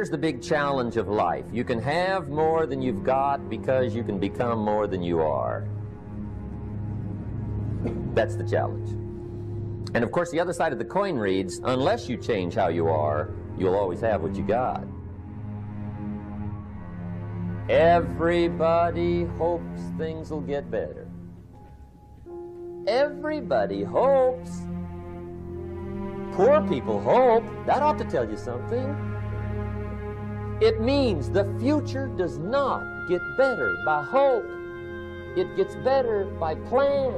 Here's the big challenge of life. You can have more than you've got because you can become more than you are. That's the challenge. And of course, the other side of the coin reads, unless you change how you are, you'll always have what you got. Everybody hopes things will get better. Everybody hopes. Poor people hope. That ought to tell you something. It means the future does not get better by hope. It gets better by plan.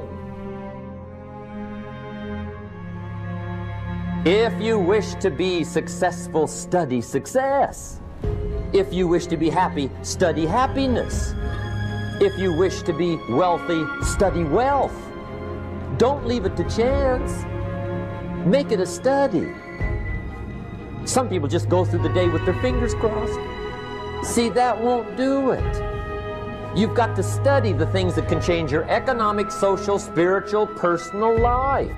If you wish to be successful, study success. If you wish to be happy, study happiness. If you wish to be wealthy, study wealth. Don't leave it to chance. Make it a study. Some people just go through the day with their fingers crossed. See, that won't do it. You've got to study the things that can change your economic, social, spiritual, personal life.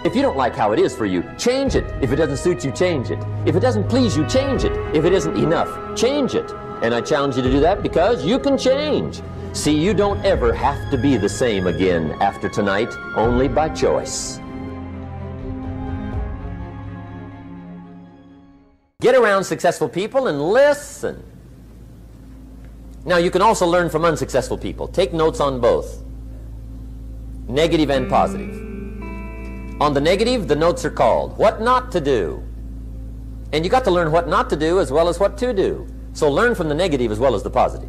If you don't like how it is for you, change it. If it doesn't suit you, change it. If it doesn't please you, change it. If it isn't enough, change it. And I challenge you to do that because you can change. See, you don't ever have to be the same again after tonight, only by choice. Get around successful people and listen. Now, you can also learn from unsuccessful people. Take notes on both, negative and positive. On the negative, the notes are called What Not to Do. And you got to learn what not to do as well as what to do. So learn from the negative as well as the positive.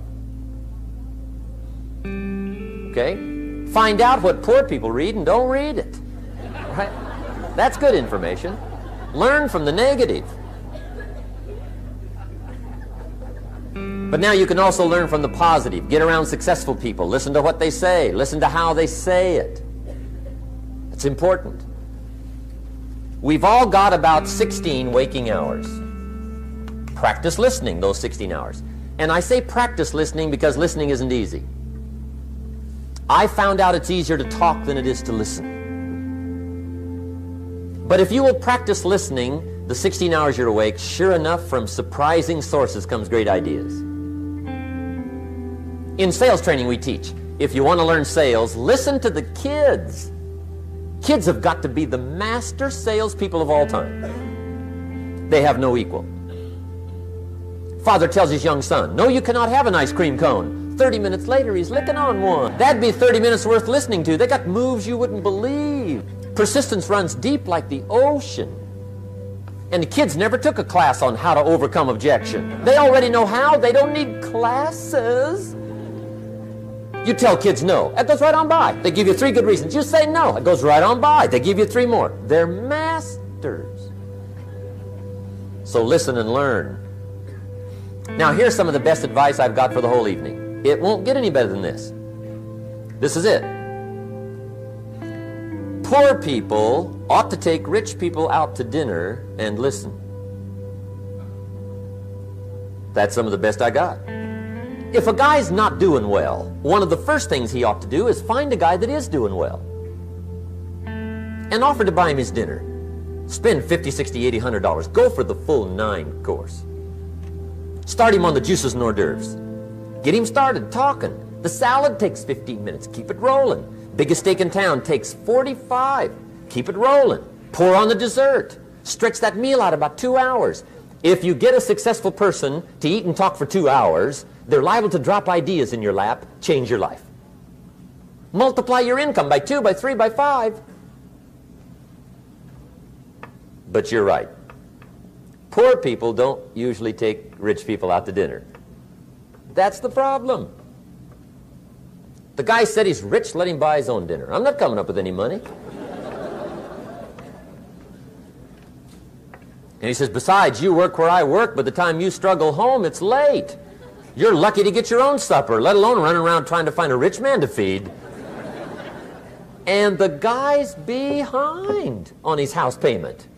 Okay? Find out what poor people read and don't read it. Right? That's good information. Learn from the negative. But now you can also learn from the positive. Get around successful people. Listen to what they say. Listen to how they say it. It's important. We've all got about 16 waking hours. Practice listening those 16 hours. And I say practice listening because listening isn't easy. I found out it's easier to talk than it is to listen. But if you will practice listening the 16 hours you're awake, sure enough, from surprising sources comes great ideas. In sales training we teach, if you want to learn sales, listen to the kids. Kids have got to be the master salespeople of all time. They have no equal. Father tells his young son, no, you cannot have an ice cream cone. 30 minutes later, he's licking on one. That'd be 30 minutes worth listening to. They got moves you wouldn't believe. Persistence runs deep like the ocean. And the kids never took a class on how to overcome objection. They already know how. They don't need classes. You tell kids no, it goes right on by. They give you 3 good reasons. You say no, it goes right on by. They give you 3 more. They're masters. So listen and learn. Now here's some of the best advice I've got for the whole evening. It won't get any better than this. This is it. Poor people ought to take rich people out to dinner and listen. That's some of the best I got. If a guy's not doing well, one of the first things he ought to do is find a guy that is doing well and offer to buy him his dinner. Spend $50, $60, $80, $100. Go for the full 9 course. Start him on the juices and hors d'oeuvres. Get him started talking. The salad takes 15 minutes. Keep it rolling. Biggest steak in town takes 45. Keep it rolling. Pour on the dessert. Stretch that meal out about 2 hours. If you get a successful person to eat and talk for 2 hours, they're liable to drop ideas in your lap, change your life. Multiply your income by 2, by 3, by 5. But you're right. Poor people don't usually take rich people out to dinner. That's the problem. The guy said he's rich, let him buy his own dinner. I'm not coming up with any money. And he says, besides, you work where I work. By the time you struggle home, it's late. You're lucky to get your own supper, let alone running around trying to find a rich man to feed. And the guy's behind on his house payment.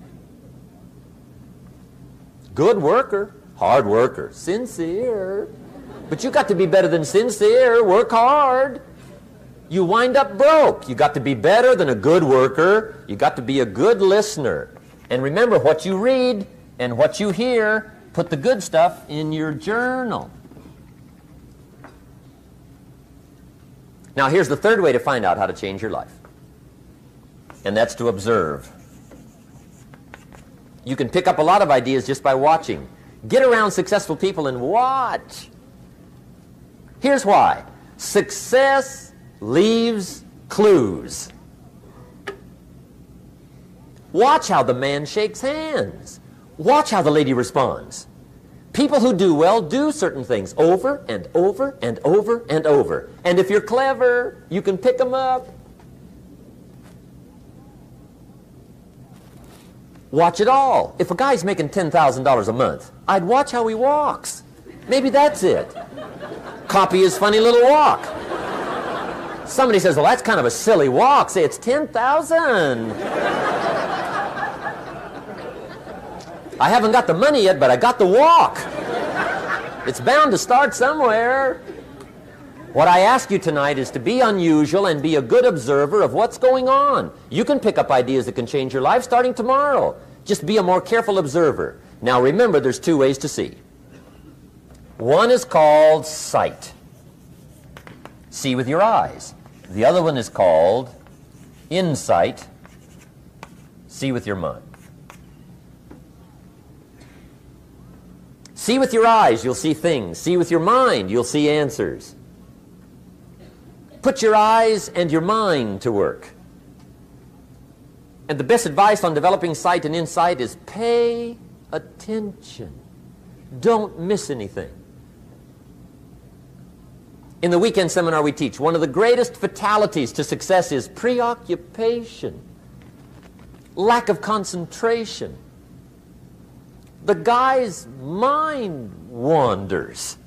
Good worker, hard worker, sincere. But you got to be better than sincere. Work hard. You wind up broke. You got to be better than a good worker. You got to be a good listener. And remember, what you read and what you hear, put the good stuff in your journal. Now, here's the third way to find out how to change your life, and that's to observe. You can pick up a lot of ideas just by watching. Get around successful people and watch. Here's why. Success leaves clues. Watch how the man shakes hands. Watch how the lady responds. People who do well do certain things over and over and over and over. And if you're clever, you can pick them up. Watch it all. If a guy's making $10,000 a month, I'd watch how he walks. Maybe that's it. Copy his funny little walk. Somebody says, well, that's kind of a silly walk. Say, it's 10,000. I haven't got the money yet, but I got the walk. It's bound to start somewhere. What I ask you tonight is to be unusual and be a good observer of what's going on. You can pick up ideas that can change your life starting tomorrow. Just be a more careful observer. Now remember, there's two ways to see. One is called sight. See with your eyes. The other one is called insight. See with your mind. See with your eyes, you'll see things. See with your mind, you'll see answers. Put your eyes and your mind to work. And the best advice on developing sight and insight is pay attention. Don't miss anything. In the weekend seminar we teach, one of the greatest fatalities to success is preoccupation, lack of concentration. The guy's mind wanders.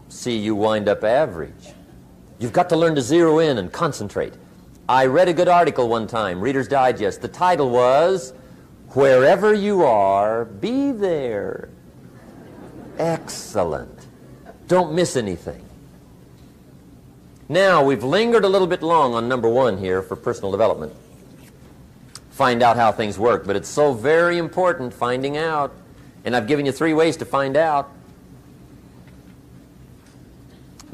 See, you wind up average. You've got to learn to zero in and concentrate. I read a good article one time, Reader's Digest. The title was, Wherever You Are, Be There. Excellent. Don't miss anything. Now, we've lingered a little bit long on number one here for personal development. Find out how things work, but it's so very important finding out. And I've given you 3 ways to find out.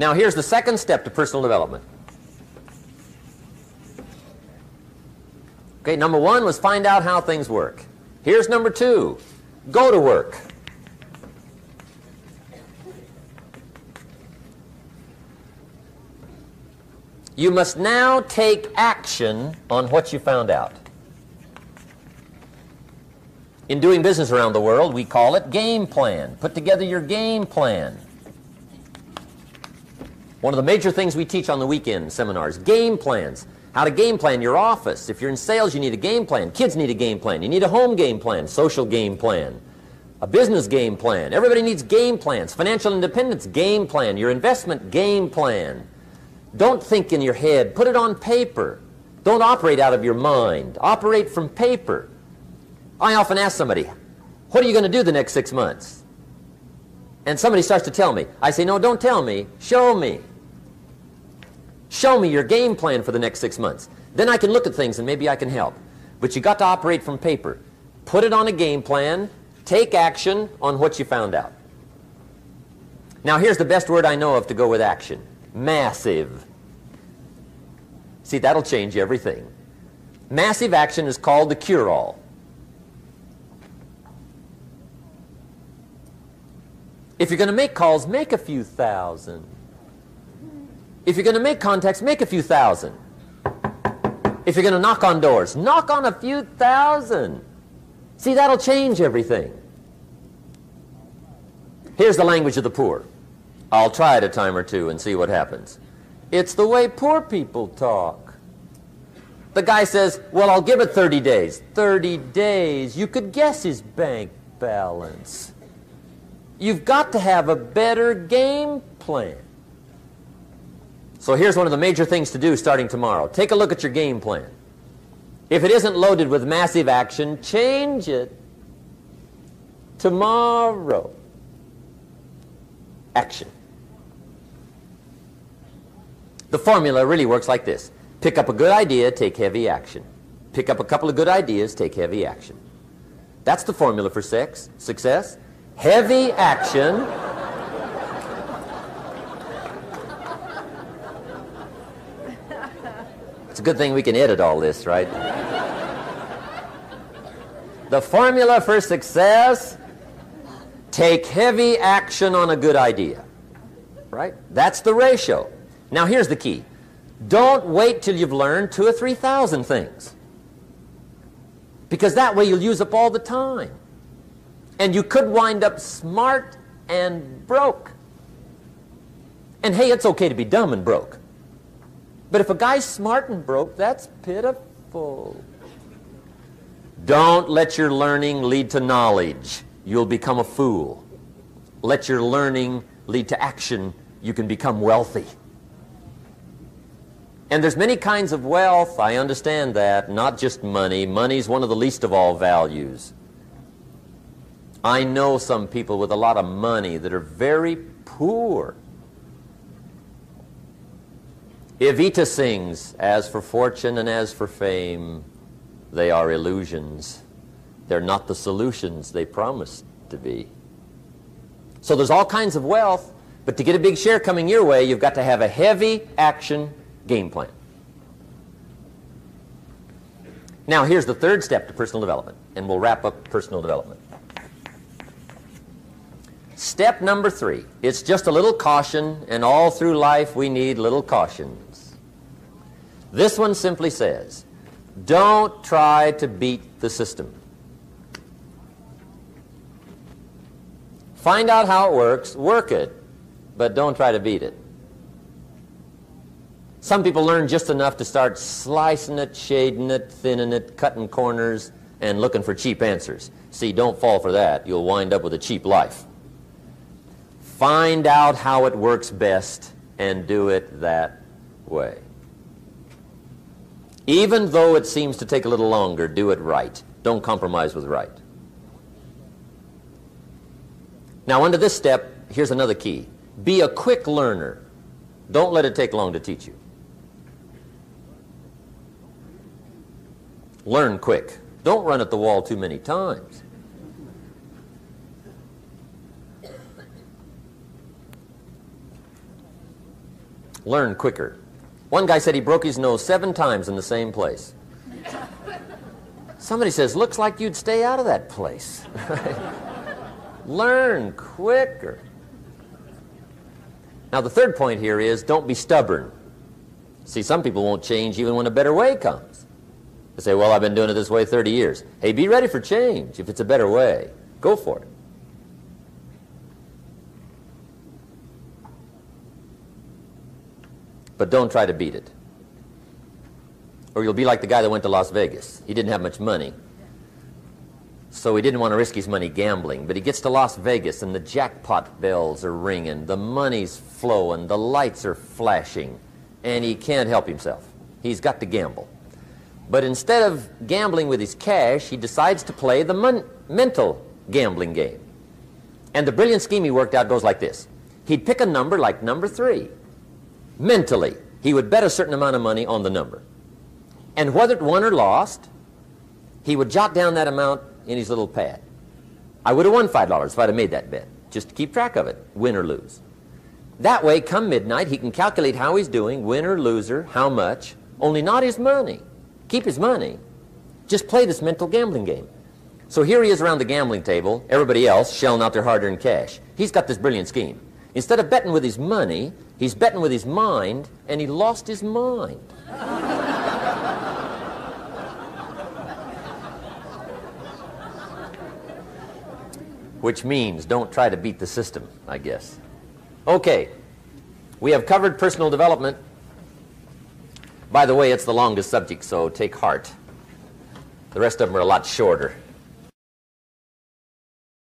Now, here's the second step to personal development. Okay, number 1 was find out how things work. Here's number 2, go to work. You must now take action on what you found out. In doing business around the world, we call it game plan. Put together your game plan. One of the major things we teach on the weekend seminars, game plans. How to game plan your office. If you're in sales, you need a game plan. Kids need a game plan. You need a home game plan, social game plan, a business game plan. Everybody needs game plans. Financial independence, game plan. Your investment, game plan. Don't think in your head. Put it on paper. Don't operate out of your mind. Operate from paper. I often ask somebody, what are you going to do the next 6 months? And somebody starts to tell me. I say, no, don't tell me. Show me. Show me your game plan for the next 6 months. Then I can look at things and maybe I can help. But you got to operate from paper. Put it on a game plan. Take action on what you found out. Now here's the best word I know of to go with action. Massive. See, that'll change everything. Massive action is called the cure-all. If you're going to make calls, make a few thousand. If you're going to make contacts, make a few thousand. If you're going to knock on doors, knock on a few thousand. See, that'll change everything. Here's the language of the poor. I'll try it a time or two and see what happens. It's the way poor people talk. The guy says, well, I'll give it 30 days. 30 days. You could guess his bank balance. You've got to have a better game plan. So here's one of the major things to do starting tomorrow. Take a look at your game plan. If it isn't loaded with massive action, change it tomorrow. Action. The formula really works like this. Pick up a good idea, take heavy action. Pick up a couple of good ideas, take heavy action. That's the formula for success. Heavy action. It's a good thing we can edit all this, right? The formula for success: take heavy action on a good idea. Right? That's the ratio. Now here's the key. Don't wait till you've learned 2,000 or 3,000 things. Because that way you'll use up all the time. And you could wind up smart and broke. And hey, it's okay to be dumb and broke. But if a guy's smart and broke, that's pitiful. Don't let your learning lead to knowledge. You'll become a fool. Let your learning lead to action. You can become wealthy. And there's many kinds of wealth. I understand that. Not just money. Money's one of the least of all values. I know some people with a lot of money that are very poor. Evita sings, "As for fortune and as for fame, they are illusions. They're not the solutions they promised to be." So there's all kinds of wealth, but to get a big share coming your way, you've got to have a heavy action game plan. Now here's the third step to personal development, and we'll wrap up personal development. Step number 3. It's just a little caution, and all through life we need little cautions. This one simply says, don't try to beat the system. Find out how it works, work it, but don't try to beat it. Some people learn just enough to start slicing it, shading it, thinning it, cutting corners, and looking for cheap answers. See, don't fall for that. You'll wind up with a cheap life. Find out how it works best and do it that way. Even though it seems to take a little longer, do it right. Don't compromise with right. Now, under this step, here's another key. Be a quick learner. Don't let it take long to teach you. Learn quick. Don't run at the wall too many times. Learn quicker. One guy said he broke his nose 7 times in the same place. Somebody says, looks like you'd stay out of that place. Learn quicker. Now the third point here is don't be stubborn. See, some people won't change even when a better way comes. They say, well, I've been doing it this way 30 years. Hey, be ready for change. If it's a better way, go for it. But don't try to beat it. Or you'll be like the guy that went to Las Vegas. He didn't have much money, so he didn't want to risk his money gambling. But he gets to Las Vegas and the jackpot bells are ringing, the money's flowing, the lights are flashing, and he can't help himself. He's got to gamble. But instead of gambling with his cash, he decides to play the mental gambling game. And the brilliant scheme he worked out goes like this. He'd pick a number like number 3. Mentally, he would bet a certain amount of money on the number. And whether it won or lost, he would jot down that amount in his little pad. I would have won $5 if I'd have made that bet, just to keep track of it, win or lose. That way, come midnight, he can calculate how he's doing, win or loser, how much, only not his money. Keep his money. Just play this mental gambling game. So here he is around the gambling table, everybody else shelling out their hard-earned cash. He's got this brilliant scheme. Instead of betting with his money, he's betting with his mind, and he lost his mind. Which means don't try to beat the system, I guess. Okay, we have covered personal development. By the way, it's the longest subject, so take heart. The rest of them are a lot shorter.